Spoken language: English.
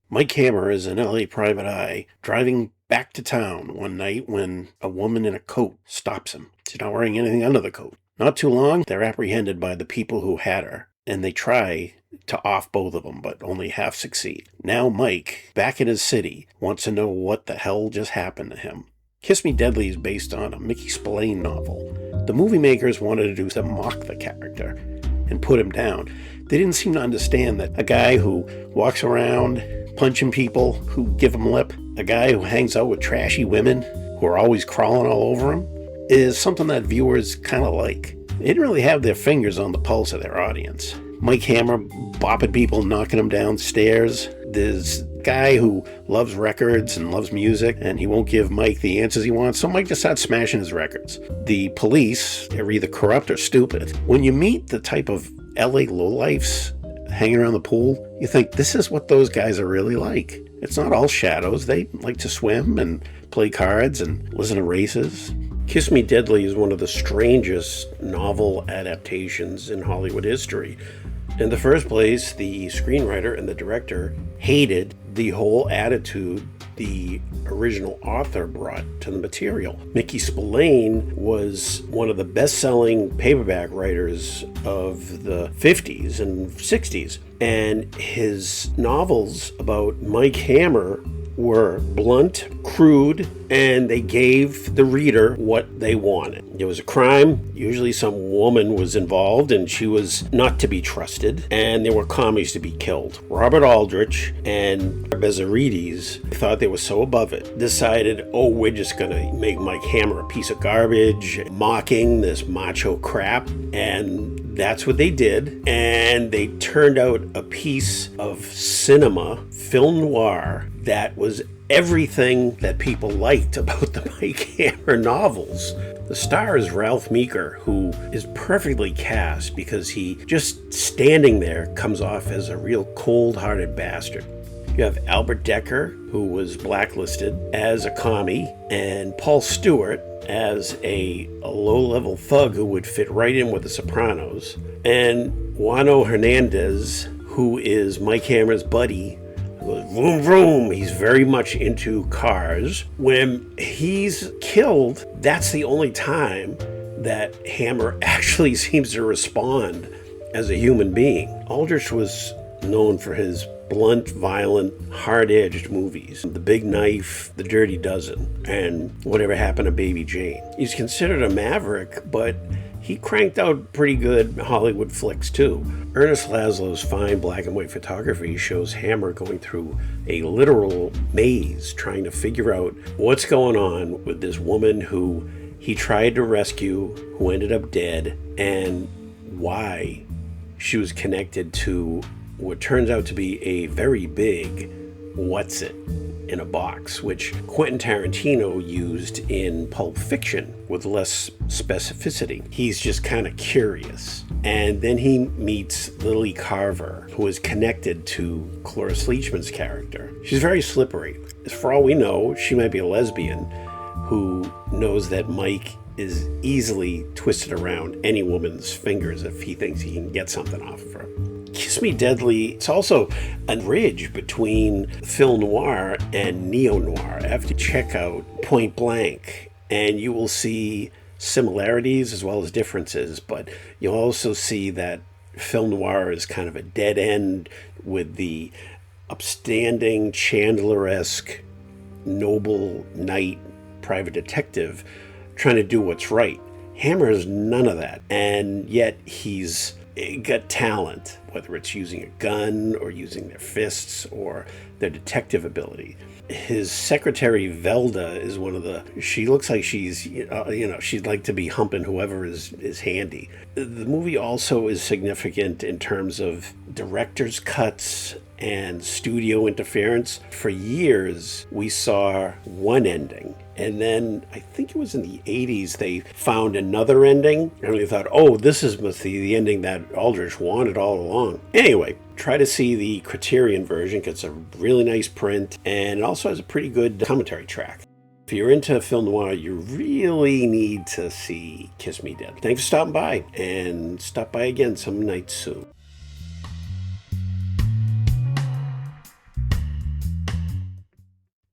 Mike Hammer is an LA private eye driving back to town one night when a woman in a coat stops him. She's not wearing anything under the coat. Not too long, they're apprehended by the people who had her, and they try to off both of them, but only half succeed. Now Mike, back in his city, wants to know what the hell just happened to him. Kiss Me Deadly is based on a Mickey Spillane novel. The movie makers wanted to do to mock the character and put him down. They didn't seem to understand that a guy who walks around punching people who give him lip, a guy who hangs out with trashy women who are always crawling all over him, is something that viewers kind of like. They didn't really have their fingers on the pulse of their audience. Mike Hammer bopping people, knocking them downstairs. There's a guy who loves records and loves music, and he won't give Mike the answers he wants, so Mike just starts smashing his records. The police are either corrupt or stupid. When you meet the type of LA lowlifes hanging around the pool, you think this is what those guys are really like. It's not all shadows. They like to swim and play cards and listen to races. Kiss Me Deadly is one of the strangest novel adaptations in Hollywood history. In the first place, the screenwriter and the director hated the whole attitude the original author brought to the material. Mickey Spillane was one of the best-selling paperback writers of the 50s and 60s, and his novels about Mike Hammer were blunt, crude, and they gave the reader what they wanted. It was a crime. Usually some woman was involved and she was not to be trusted, and there were commies to be killed. Robert Aldrich and Bezzarides thought they were so above it, decided, oh, we're just going to make Mike Hammer a piece of garbage, mocking this macho crap, and that's what they did, and they turned out a piece of cinema, film noir, that was everything that people liked about the Mike Hammer novels. The star is Ralph Meeker, who is perfectly cast because he, just standing there, comes off as a real cold-hearted bastard. You have Albert Decker, who was blacklisted as a commie, and Paul Stewart as a low-level thug who would fit right in with the Sopranos, and Juano Hernandez, who is Mike Hammer's buddy. Vroom, vroom. He's very much into cars. When he's killed, that's the only time that Hammer actually seems to respond as a human being. Aldrich was known for his blunt, violent, hard-edged movies. The Big Knife, The Dirty Dozen, and Whatever Happened to Baby Jane. He's considered a maverick, but he cranked out pretty good Hollywood flicks too. Ernest Laszlo's fine black and white photography shows Hammer going through a literal maze trying to figure out what's going on with this woman who he tried to rescue, who ended up dead, and why she was connected to what turns out to be a very big what's it in a box, which Quentin Tarantino used in Pulp Fiction with less specificity. He's just kind of curious. And then he meets Lily Carver, who is connected to Cloris Leachman's character. She's very slippery. For all we know, she might be a lesbian who knows that Mike is easily twisted around any woman's fingers if he thinks he can get something off of her. Kiss Me Deadly, it's also a bridge between film noir and neo-noir. I have to check out Point Blank, and you will see similarities as well as differences, but you'll also see that film noir is kind of a dead end with the upstanding, Chandler-esque, noble knight private detective trying to do what's right. Hammer is none of that, and yet he's got talent, whether it's using a gun or using their fists or their detective ability. His secretary Velda is one of the, she looks like she's, she'd like to be humping whoever is handy. The movie also is significant in terms of director's cuts and studio interference. For years, we saw one ending. And then I think it was in the 80s, they found another ending. And we thought, oh, this must be the ending that Aldrich wanted all along. Anyway, try to see the Criterion version, because it's a really nice print. And it also has a pretty good commentary track. If you're into film noir, you really need to see Kiss Me Dead. Thanks for stopping by, and stop by again some night soon.